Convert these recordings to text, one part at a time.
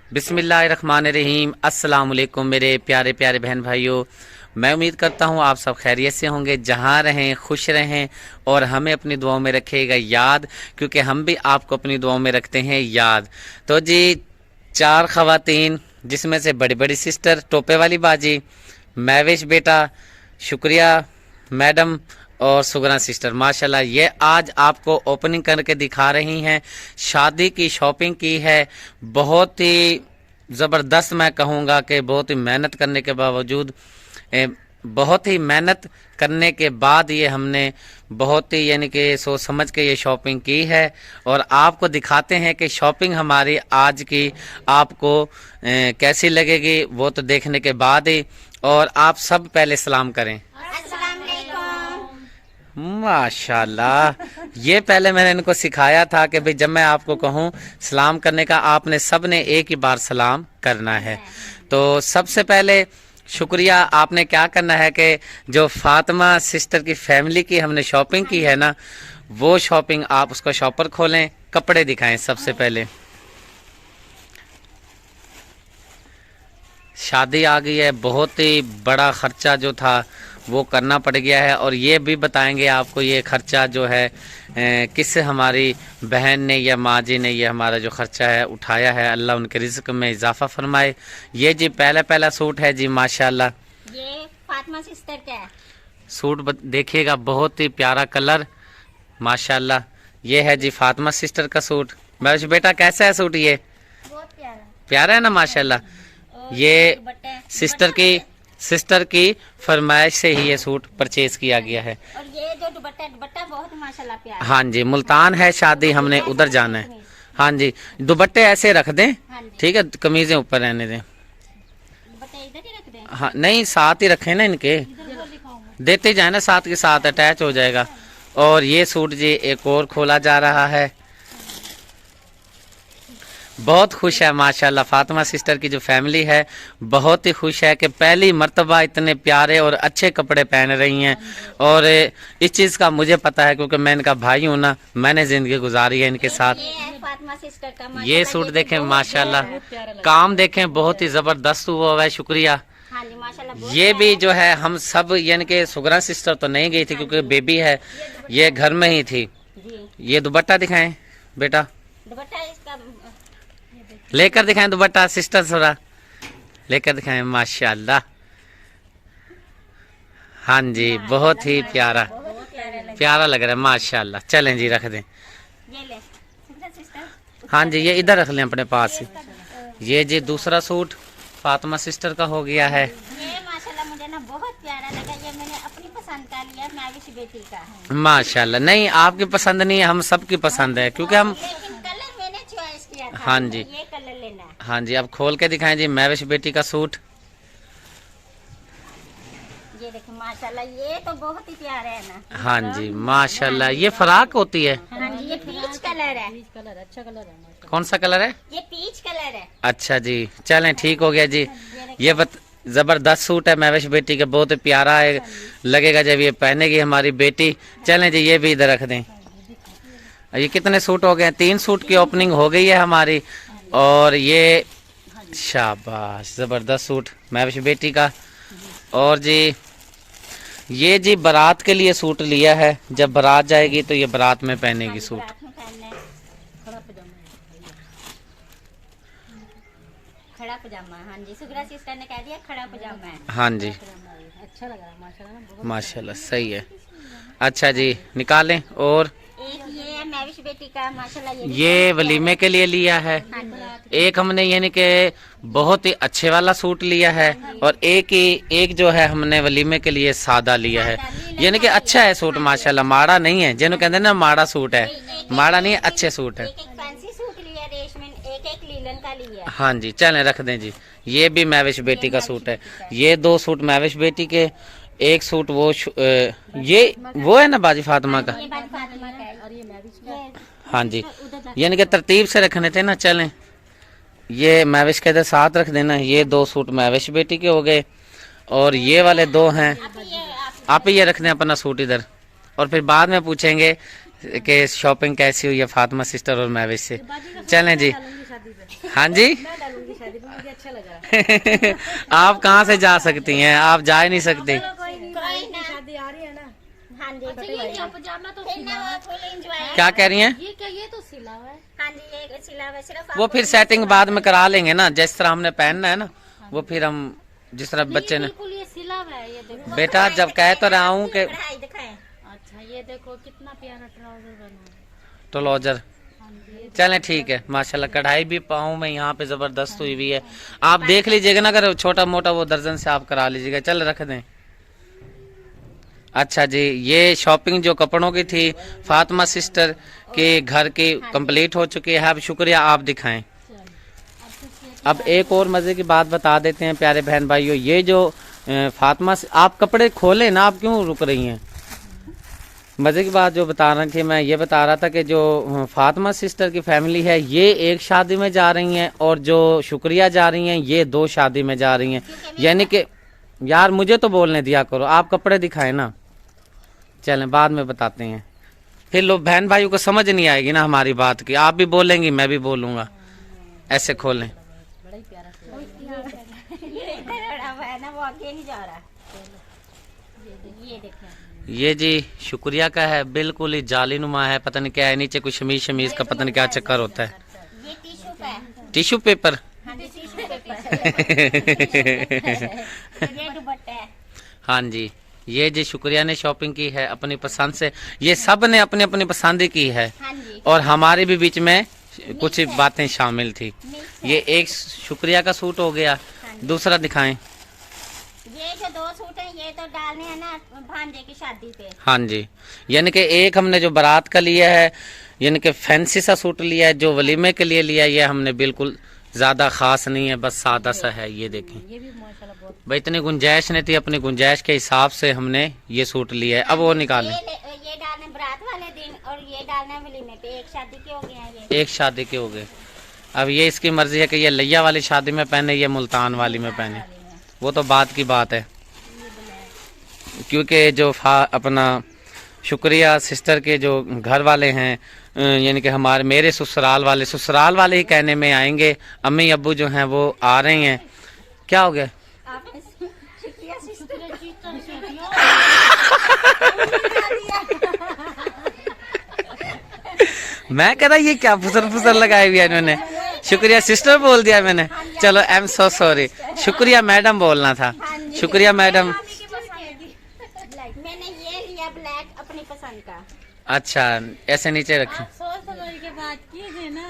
बिस्मिल्लाहिर्रहमानिर्रहीम। अस्सलाम वालेकुम मेरे प्यारे प्यारे बहन भाइयों। मैं उम्मीद करता हूँ आप सब खैरियत से होंगे, जहाँ रहें खुश रहें और हमें अपनी दुआओं में रखिएगा याद, क्योंकि हम भी आपको अपनी दुआओं में रखते हैं याद। तो जी 4 ख़वातीन, जिसमें से बड़ी बड़ी सिस्टर टोपे वाली बाजी, महविश बेटा, शुक्रिया मैडम और सुगना सिस्टर, माशाल्लाह ये आज आपको ओपनिंग करके दिखा रही हैं। शादी की शॉपिंग की है, बहुत ही ज़बरदस्त, मैं कहूँगा कि बहुत ही मेहनत करने के बावजूद, बहुत ही मेहनत करने के बाद ये हमने बहुत ही यानी कि सोच समझ के ये शॉपिंग की है और आपको दिखाते हैं कि शॉपिंग हमारी आज की आपको कैसी लगेगी, वो तो देखने के बाद ही। और आप सब पहले सलाम करें। माशाल्लाह, ये पहले मैंने इनको सिखाया था कि भाई जब मैं आपको कहूँ सलाम करने का, आपने सब ने एक ही बार सलाम करना है। तो सबसे पहले शुक्रिया, आपने क्या करना है कि जो फातिमा सिस्टर की फैमिली की हमने शॉपिंग की है ना, वो शॉपिंग आप उसका शॉपर खोलें, कपड़े दिखाएं। सबसे पहले शादी आ गई है, बहुत ही बड़ा खर्चा जो था वो करना पड़ गया है और ये भी बताएंगे आपको ये खर्चा जो है किस हमारी बहन ने या माँ जी ने ये हमारा जो खर्चा है उठाया है। अल्लाह उनके रिज़्क़ में इजाफ़ा फरमाए। ये जी पहला सूट है जी, माशाल्लाह ये फातिमा सिस्टर का है सूट, देखिएगा बहुत ही प्यारा कलर, माशाल्लाह। ये है जी फातिमा सिस्टर का सूट। महविश बेटा कैसा है सूट? ये बहुत प्यारा प्यारा है ना, माशाल्लाह। ये सिस्टर की फरमाइश से ही ये सूट परचेज किया गया है। और ये जो दुपट्टा बहुत माशाल्लाह प्यारा। हाँ जी, मुल्तान है शादी, हमने उधर जाना है। हाँ जी, दुपट्टे ऐसे रख दें, ठीक है, कमीजें ऊपर रहने दें। दुपट्टे इधर ही रख दें? हाँ नहीं, साथ ही रखें ना इनके, देते जाए ना, साथ के साथ अटैच हो जाएगा। और ये सूट जी एक और खोला जा रहा है। बहुत खुश है माशाल्लाह, फातिमा सिस्टर की जो फैमिली है बहुत ही खुश है कि पहली मर्तबा इतने प्यारे और अच्छे कपड़े पहन रही हैं। और इस चीज़ का मुझे पता है क्योंकि मैं इनका भाई हूँ ना, मैंने ज़िंदगी गुजारी है इनके साथ। फातिमा सिस्टर का ये सूट देखें माशाल्लाह, काम देखें बहुत ही ज़बरदस्त हुआ है। शुक्रिया। हाँ जी, माशाल्लाह। ये भी जो है हम सब यानी कि सुगरा सिस्टर तो नहीं गई थी क्योंकि बेबी है, ये घर में ही थी। ये दुपट्टा दिखाएं बेटा, दुपट्टा इसका लेकर दिखाएं दुपट्टा, सिस्टर थोड़ा लेकर दिखाएं, माशाल्लाह। हाँ जी, बहुत ही प्यारा लग रहा है माशाल्लाह। चलें जी, रख दें। ये ले सिस्टर। हाँ जी, ये इधर रख लें अपने पास। ये जी दूसरा सूट फातिमा सिस्टर का हो गया है। ये माशाल्लाह मुझे ना बहुत प्यारा लगा, ये मैंने अपनी पसंद का लिया, महविश बेटी का है। माशाल्लाह, नहीं आपकी पसंद नहीं है, हम सबकी पसंद है क्योंकि हम, लेकिन कलर मैंने चॉइस किया था। हाँ जी, ये कलर लेना है। हाँ जी, अब खोल के दिखाएं जी महविश बेटी का सूट। ये देखो माशाल्लाह, ये तो बहुत ही प्यारा है ना। हाँ जी माशाल्लाह, ये फराक होती है। हाँ जी, ये पीच कलर है। अच्छा कलर है। कौन सा कलर है? ये पीच कलर है। अच्छा जी, चलें ठीक हो गया जी। ये जबरदस्त सूट है महविश बेटी का, बहुत प्यारा है, लगेगा जब ये पहनेगी हमारी बेटी। चलें जी, ये भी इधर रख दें। ये कितने सूट हो गए? 3 सूट की ओपनिंग हो गई है हमारी। और ये शाबाश, जबरदस्त सूट महविश बेटी का। और जी ये जी बारात के लिए सूट लिया है, जब बारात जाएगी तो ये बारात में पहनेगी सूट। खड़ा पजामा, हाँ जी, सुगरा सिस्टर ने कह दिया खड़ा पजामा है। हाँ जी, अच्छा लगा माशाल्लाह, माशाल्लाह सही है। अच्छा जी, निकालें। और एक ये है महविश बेटी का, माशाल्लाह ये वलीमे के लिए लिया है। एक हमने यानी कि बहुत ही अच्छे वाला सूट लिया है और एक जो है हमने वलीमे के लिए सादा लिया है। यानी कि अच्छा है सूट माशाल्लाह, माड़ा नहीं है। जिन्होंने कहते हैं ना माड़ा सूट है, माड़ा नहीं है, अच्छे सूट है। एक फैंसी सूट लिया रेशमी, एक लीलन का लिया। हाँ जी, चलें रख दें जी। ये भी महविश बेटी का सूट है। ये 2 सूट महविश बेटी के, एक सूट ये वो है ना बाजी फातिमा का। ये बात फातिमा का है। हाँ जी, यानी कि तरतीब से रखने थे ना। चलें, ये महविश के इधर साथ रख देना। ये 2 सूट महविश बेटी के हो गए और ये वाले 2 हैं, आप ही ये रख दें अपना सूट इधर। और फिर बाद में पूछेंगे कि शॉपिंग कैसी हुई है फातिमा सिस्टर और महविश से। चलें जी। डालूंगी शादी पे, हाँ जी। मैं डालूंगी शादी पे, मुझे अच्छा लगा। आप कहाँ से जा सकती हैं, आप जा ही नहीं सकती। कोई नहीं, कोई भाई की ना। शादी आ रही है ना। हाँ जी अच्छा, ये क्या पजामा तो फिर ना वो फुल एंजॉय। क्या कह रही हैं? ये क्या, ये तो सिला हुआ है। हाँ जी ये सिला हुआ सिर्फ वो आपको फिर सेटिंग बाद में करा लेंगे ना, जिस तरह हमने पहनना है ना, वो फिर हम जिस तरह बच्चे ने। बिल्कुल ये सिला हुआ है, ये देखो। बेटा जब कह तो रहा हूँ कि कढ़ाई दिखाएं। अच्छा ये देखो कितना प्यारा ट्राउजर बना है। ट्राउजर। हाँ जी, ये चलें ठीक है, माशाल्लाह कढ़ाई भी पाऊँ में यहाँ पे जबरदस्त हुई हुई है। आप देख लीजिएगा ना, अगर छोटा मोटा वो दर्जन से आप करा लीजिएगा। चल रख दें। अच्छा जी, ये शॉपिंग जो कपड़ों की थी फातिमा सिस्टर के घर की कंप्लीट हो चुकी है। अब शुक्रिया, आप दिखाएं। अब एक और मजे की बात बता देते हैं प्यारे बहन भाइयों, ये जो फातिमा आप कपड़े खोले ना, आप क्यों रुक रही हैं? मजे की बात जो बता रही थी, मैं ये बता रहा था कि जो फातिमा सिस्टर की फैमिली है ये एक शादी में जा रही हैं और जो शुक्रिया जा रही हैं ये 2 शादी में जा रही हैं। यानी कि यार मुझे तो बोलने दिया करो, आप कपड़े दिखाए ना। चलें बाद में बताते हैं, फिर लोग बहन भाइयों को समझ नहीं आएगी ना हमारी बात की। आप भी बोलेंगी मैं भी बोलूंगा, ऐसे खोलें। बड़ा ही प्यारा सिला है। ये इधर अड़ा हुआ है ना, वो आगे नहीं जा रहा। ये देखें। ये जी शुक्रिया का है, बिल्कुल ही जाली नुमा है, पता नहीं क्या है नीचे, कुछ शमीज शमीज का पता नहीं क्या चक्कर होता है। ये टिश्यू का है। Tissue paper. हाँ जी टिश्यू पेपर। ये दुपट्टा है। हाँ जी, ये जी शुक्रिया ने शॉपिंग की है अपनी पसंद से। ये सब ने अपनी अपनी पसंद की है हाँ जी। और हमारे भी बीच में कुछ बातें शामिल थी। ये एक शुक्रिया का सूट हो गया, दूसरा दिखाएं। ये जो 2 सूट है ये तो डालने हैं ना भांजे की शादी पे। हाँ जी, यानी कि एक हमने जो बारात का लिया है, यानी कि फैंसी सा सूट लिया है, जो वलीमे के लिए लिया है ये हमने बिल्कुल ज्यादा खास नहीं है, बस सादा सा है। ये देखें ये भी माशाल्लाह बहुत। भाई, इतनी गुंजाइश नहीं थी, अपनी गुंजाइश के हिसाब से हमने ये सूट लिया है। अब वो निकालें। ये डालने बारात वाले दिन और ये डालने वलीमे पे। एक शादी के हो गए हैं ये। एक शादी के हो गए। अब ये इसकी मर्जी है कि ये लिया वाली शादी में पहने, ये मुल्तान वाली में पहने, वो तो बात की बात है। क्योंकि जो अपना शुक्रिया सिस्टर के जो घर वाले हैं, यानी कि हमारे मेरे ससुराल वाले ही कहने में आएंगे। अम्मी अब्बू जो हैं वो आ रहे हैं। क्या हो गया? आपने शुक्रिया सिस्टर मैं कह रहा ये क्या फुसर फुसर लगाई हुई है इन्होंने। शुक्रिया सिस्टर बोल दिया मैंने। चलो आई एम सो सॉरी, शुक्रिया मैडम बोलना था। शुक्रिया मैडम। मैंने ये लिया ब्लैक अपनी पसंद का। अच्छा, ऐसे नीचे रखें। सोच समझ के बात कीजिए ना।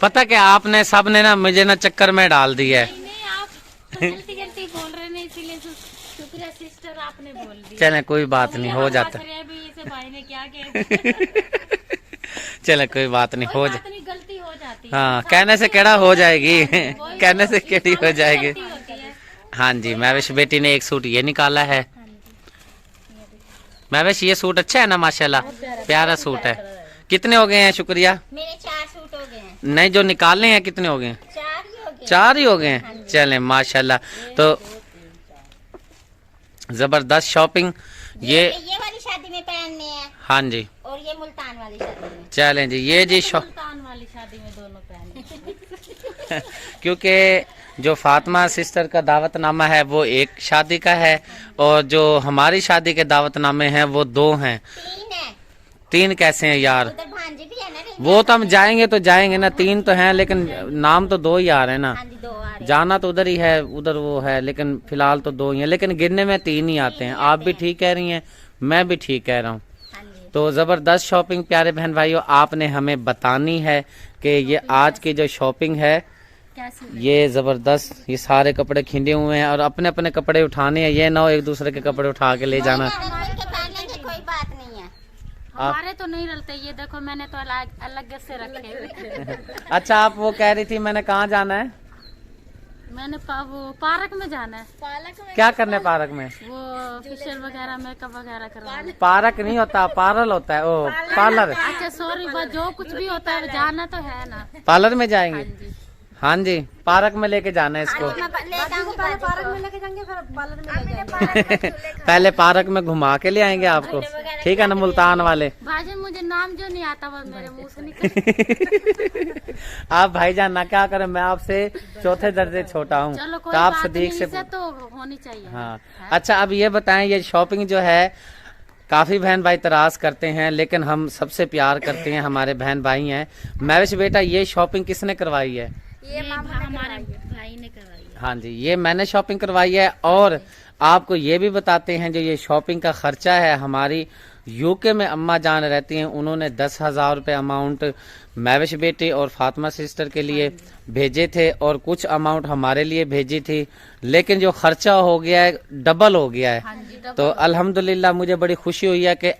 पता क्या आपने सब ने ना मुझे ना चक्कर में डाल दिया है। नहीं आप गलती गलती बोल रहे हैं, इसीलिए शुक्रिया सिस्टर आपने बोल दिया। चले कोई बात नहीं, हो जाता। भी इसे भाई ने क्या किया। चले कोई बात नहीं, हो इतनी गलती हो जाती है। हाँ, कहने से केड़ा हो जाएगी। कहने से केड़ी हो जाएगी। गलती होती है। हाँ जी, महविश बेटी ने एक सूट ये निकाला है। महविश ये सूट अच्छा है ना, माशाल्लाह प्यारा सूट है। कितने हो गए हैं शुक्रिया? मेरे 4 सूट हो गए हैं। नहीं, जो निकालने हैं कितने हो गए हैं? 4 ही हो गए। 4 ही हो गए हैं। चलें माशाल्लाह, तो जबरदस्त शॉपिंग। ये वाली शादी में पहनने हैं हाँ जी, और ये मुल्तान वाली शादी में। चलें जी। ये जी मुल्तान वाली शादी में दोनों पहने। क्योंकि जो फातिमा सिस्टर का दावतनामा है वो एक शादी का है और जो हमारी शादी के दावतनामे हैं वो 2 हैं। 3 है। 3 कैसे हैं यार? उधर भांजे भी है ना रे। वो तो हम जाएंगे तो जाएंगे ना, 3 तो हैं लेकिन नाम तो 2 ही आ रहे हैं ना। हाँ जी 2 आ रहे हैं। जाना तो उधर ही है, उधर वो है, लेकिन फिलहाल तो 2 ही हैं, लेकिन गिनने में 3 ही आते हैं। आप भी ठीक कह रही हैं, मैं भी ठीक कह रहा हूँ। हाँ जी। तो ज़बरदस्त शॉपिंग प्यारे बहन भाइयों आपने हमें बतानी है कि ये आज की जो शॉपिंग है ये ज़बरदस्त। ये सारे कपड़े खिंडे हुए हैं और अपने अपने कपड़े उठाने हैं, ये ना हो एक दूसरे के कपड़े उठा के ले जाना। मिल के पहनने की कोई बात नहीं है। हमारे तो नहीं रलते, ये देखो मैंने तो अलग से रखे हुए। अच्छा, आप वो कह रही थी मैंने कहाँ जाना है? मैंने वो पार्क में जाना है। पार्क में क्या करने पार्क में? वो फेशियल वगैरह मेकअप वगैरह करवाना। पार्क नहीं होता, पार्लर होता है। ओ पार्लर। अच्छा सॉरी, जो कुछ भी होता है जाना तो है ना। पार्लर में जाएंगे? हाँ जी, पार्क में लेके जाना है इसको। पार्क में लेके जाएंगे, फिर पार्लर में ले जाएंगे। पहले पार्क में घुमा के ले आएंगे आपको। वगैरह ठीक है ना मुल्तान वाले। भाईजान मुझे नाम जो नहीं आता वो मेरे मुंह से निकल। आप भाईजान ना क्या करें, मैं आपसे चौथे दर्जे छोटा हूँ, चलो कोई तो आप बात सदीक नहीं, से इज्जत तो होनी चाहिए। हाँ। अच्छा अब ये बताएं, ये शॉपिंग जो है काफी बहन भाई तराज करते हैं, लेकिन हम सबसे प्यार करते हैं, हमारे बहन भाई हैं। महविश बेटा ये शॉपिंग किसने करवाई है? ये हमारे भाई ने करवाई है। हाँ जी, ये मैंने शॉपिंग करवाई है। और आपको ये भी बताते हैं, जो ये शॉपिंग का खर्चा है, हमारी यूके में अम्मा जान रहती हैं, उन्होंने 10,000 रुपये अमाउंट महविश बेटी और फातिमा सिस्टर के लिए भेजे थे और कुछ अमाउंट हमारे लिए भेजी थी, लेकिन जो खर्चा हो गया है डबल हो गया है। तो अल्हम्दुलिल्लाह मुझे बड़ी खुशी हुई है कि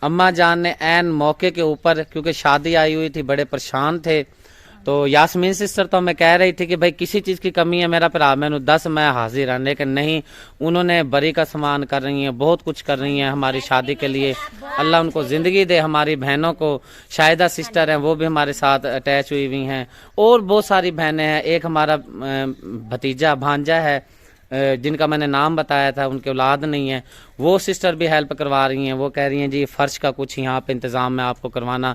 अम्मा जान ने ऐन मौके के ऊपर, क्योंकि शादी आई हुई थी, बड़े परेशान थे, तो यास्मीन सिस्टर तो हमें कह रही थी कि भाई किसी चीज़ की कमी है मेरा भरा मैंने 10 मैं हाजिर हूं, लेकिन नहीं, उन्होंने बरी का सामान कर रही हैं, बहुत कुछ कर रही हैं हमारी शादी के लिए। अल्लाह उनको ज़िंदगी दे। हमारी बहनों को, शाहिदा सिस्टर हैं वो भी हमारे साथ अटैच हुई हुई हैं, और बहुत सारी बहनें हैं। एक हमारा भतीजा भांजा है जिनका मैंने नाम बताया था, उनके औलाद नहीं है, वो सिस्टर भी हेल्प करवा रही हैं। वो कह रही हैं जी फर्श का कुछ यहाँ पे इंतज़ाम मैं आपको करवाना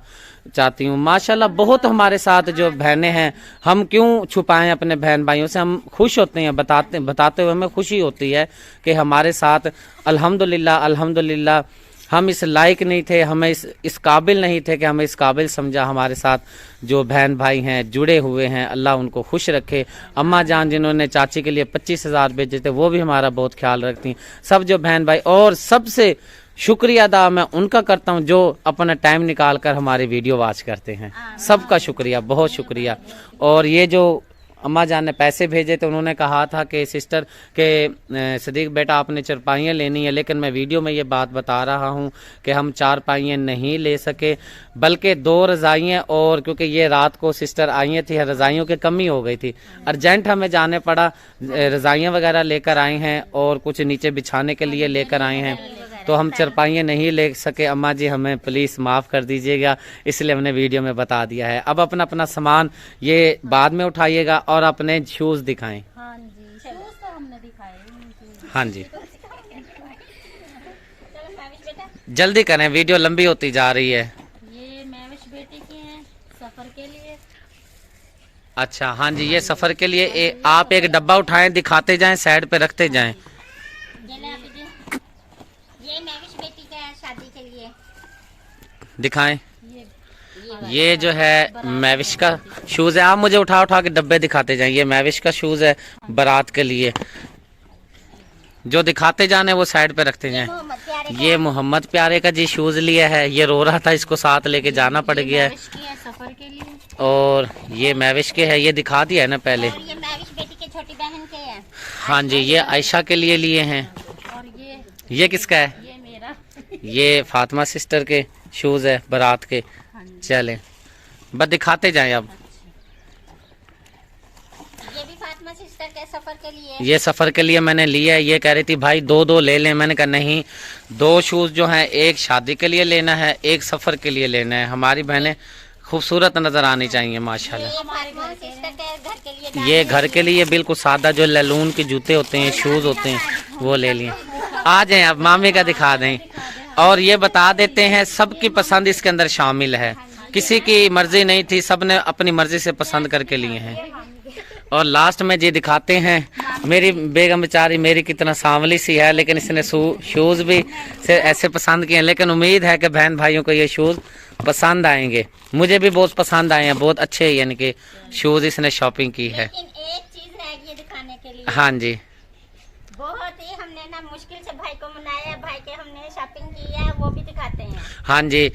चाहती हूँ। माशाल्लाह बहुत हमारे साथ जो बहनें हैं, हम क्यों छुपाएं अपने बहन भाइयों से, हम खुश होते हैं, बताते हुए हमें खुशी होती है कि हमारे साथ अल्हम्दुलिल्लाह हम इस लायक नहीं थे, हमें इस काबिल नहीं थे कि हमें इस काबिल समझा। हमारे साथ जो बहन भाई हैं जुड़े हुए हैं, अल्लाह उनको खुश रखे। अम्मा जान जिन्होंने चाची के लिए 25,000 भेजे थे, वो भी हमारा बहुत ख्याल रखती हैं। सब जो बहन भाई, और सबसे शुक्रिया अदा मैं उनका करता हूं जो अपना टाइम निकाल कर हमारे वीडियो वॉच करते हैं। सबका शुक्रिया, बहुत शुक्रिया। और ये जो अम्मा जान ने पैसे भेजे थे, उन्होंने कहा था कि सिस्टर के सदीक बेटा आपने चारपाइयाँ लेनी है, लेकिन मैं वीडियो में ये बात बता रहा हूँ कि हम चारपाइयाँ नहीं ले सके, बल्कि 2 रज़ाइयाँ, और क्योंकि ये रात को सिस्टर आई थी, रज़ाइयों की कमी हो गई थी, अर्जेंट हमें जाने पड़ा, रज़ाइयाँ वगैरह लेकर आए हैं और कुछ नीचे बिछाने के लिए लेकर आए हैं, तो हम चारपाइयाँ नहीं ले सके। अम्मा जी हमें प्लीज़ माफ़ कर दीजिएगा, इसलिए हमने वीडियो में बता दिया है। अब अपना अपना सामान ये बाद में उठाइएगा और अपने शूज़ दिखाएं। हाँ जी, शूज तो हमने दिखाए। हाँ जी जल्दी करें, वीडियो लंबी होती जा रही है। ये महविश बेटी के हैं सफर के लिए। अच्छा हाँ जी, ये सफ़र के लिए आप एक डब्बा उठाएं, दिखाते जाएं, साइड पे रखते जाएं। ये महविश बेटी का है शादी के लिए। दिखाएं। ये जो है महविश का शूज़ है, आप मुझे उठा उठा के डब्बे दिखाते जाएं। ये महविश का शूज़ है बारात के लिए, जो दिखाते जाने वो साइड पे रखते जाएं। ये मोहम्मद प्यारे का जी शूज़ लिया है, ये रो रहा था, इसको साथ लेके जाना पड़ गया है। सफर के लिए। और ये महविश के है, ये दिखा दिया है ना पहले। और ये महविश बेटी के छोटी बहन के हैं। हाँ जी, ये आयशा के लिए लिए हैं। और ये किसका है? ये मेरा। ये फातिमा सिस्टर के शूज़ है बारात के। चलें बस दिखाते जाएं। अब ये भी फातिमा सिस्टर के सफर के लिए। ये सफ़र के लिए मैंने लिया है। ये कह रही थी भाई 2-2 ले लें, मैंने कहा नहीं, 2 शूज़ जो हैं, एक शादी के लिए लेना है, एक सफ़र के लिए लेना है। हमारी बहनें खूबसूरत नज़र आनी चाहिए माशाल्लाह। ये फातिमा सिस्टर के घर के लिए। ये घर के लिए बिल्कुल सादा जो लैलून के जूते होते हैं, शूज़ होते हैं, वो ले लिए। आ जाएं, अब मामी का दिखा दें। और ये बता देते हैं सबकी पसंद इसके अंदर शामिल है, किसी की मर्जी नहीं थी, सब ने अपनी मर्जी से पसंद करके लिए हैं। और लास्ट में जी दिखाते हैं, मेरी बेगम बेचारी मेरी कितना सांवली सी है, लेकिन इसने शूज़ भी से ऐसे पसंद किए हैं, लेकिन उम्मीद है कि बहन भाइयों को ये शूज़ पसंद आएंगे। मुझे भी बहुत पसंद आए हैं, बहुत अच्छे यानी कि शूज़ इसने शॉपिंग की है। लेकिन एक चीज रह गई दिखाने के लिए। हाँ जी, बहुत ही हमने ना मुश्किल से भाई को मनाया, भाई के हमने शॉपिंग की है, वो भी दिखाते हैं। हाँ जी,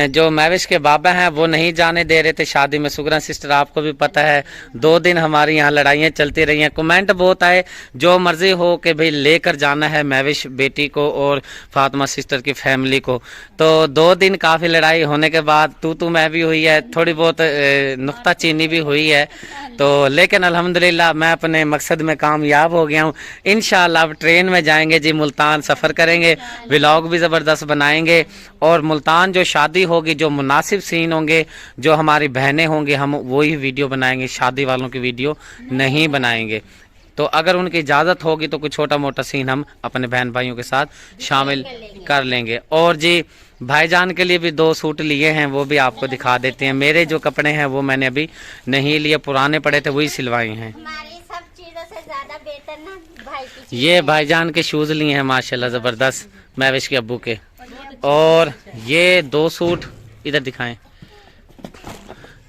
जो महविश के बाबा हैं वो नहीं जाने दे रहे थे शादी में। सुगरा सिस्टर आपको भी पता है, 2 दिन हमारी यहाँ लड़ाइयाँ चलती रही हैं। कमेंट बहुत आए, जो मर्जी हो कि भाई लेकर जाना है महविश बेटी को और फातिमा सिस्टर की फैमिली को। तो 2 दिन काफ़ी लड़ाई होने के बाद तू मैं भी हुई है, थोड़ी बहुत नुक्ताचीनी भी हुई है, तो लेकिन अल्हम्दुलिल्लाह मैं अपने मकसद में कामयाब हो गया हूँ। इंशाअल्लाह अब ट्रेन में जाएंगे जी, मुल्तान सफ़र करेंगे, व्लॉग भी ज़बरदस्त बनाएंगे, और मुल्तान जो शादी होगी, जो मुनासिब सीन होंगे, जो हमारी बहनें होंगी, हम वही वीडियो बनाएंगे, शादी वालों की वीडियो नहीं बनाएंगे। तो अगर उनकी इजाज़त होगी तो कुछ छोटा मोटा सीन हम अपने बहन भाइयों के साथ शामिल कर लेंगे। और जी भाईजान के लिए भी 2 सूट लिए हैं, वो भी आपको दिखा देते हैं। मेरे जो कपड़े हैं वो मैंने अभी नहीं लिए, पुराने पड़े थे वही सिलवाए हैं। हमारी सब चीजों से ज्यादा बेहतर ना भाई की चीज़ ये भाईजान के शूज़ लिए हैं माशाल्लाह ज़बरदस्त, महविश के अब्बू के। और ये 2 सूट इधर दिखाएं,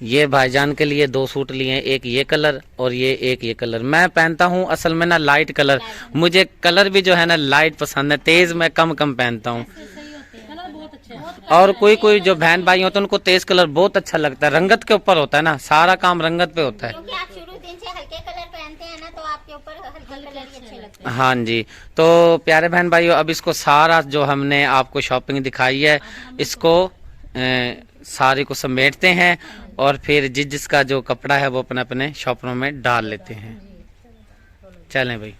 ये भाईजान के लिए 2 सूट लिए हैं, एक ये कलर और एक ये कलर। मैं पहनता हूँ असल में ना लाइट कलर, मुझे कलर भी जो है ना लाइट पसंद है, तेज मैं कम पहनता हूँ। और कोई जो बहन भाई होते हैं उनको तेज कलर बहुत अच्छा लगता है, रंगत के ऊपर होता है ना, सारा काम रंगत पे होता है। क्योंकि आप शुरू दिन से हल्के कलर पहनते हैं ना, तो आपके ऊपर हल्के कलर ही अच्छे लगते हैं। हाँ जी, तो प्यारे बहन भाइयों, अब इसको सारा जो हमने आपको शॉपिंग दिखाई है, इसको सारे को समेटते हैं और फिर जिसका जो कपड़ा है वो अपने अपने शॉपरों में डाल लेते हैं। चलें भाई।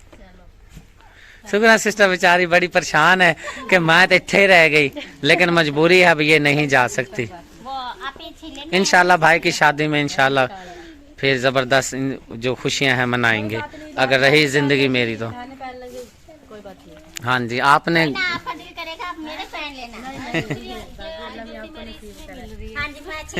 सुगना सिस्टर बेचारी बड़ी परेशान है कि मैं तो इत्थे रह गई, लेकिन मजबूरी है, अब ये नहीं जा सकती। वो आप ही छीलेंगे। इंशाल्लाह भाई की शादी में इंशाल्लाह फिर जबरदस्त जो खुशियां हैं मनाएंगे, अगर रही जिंदगी मेरी तो। हाँ जी, आपने ना आपका दिल करेगा आप मेरे पहन लेना। हाँ जी, मैं अच्छी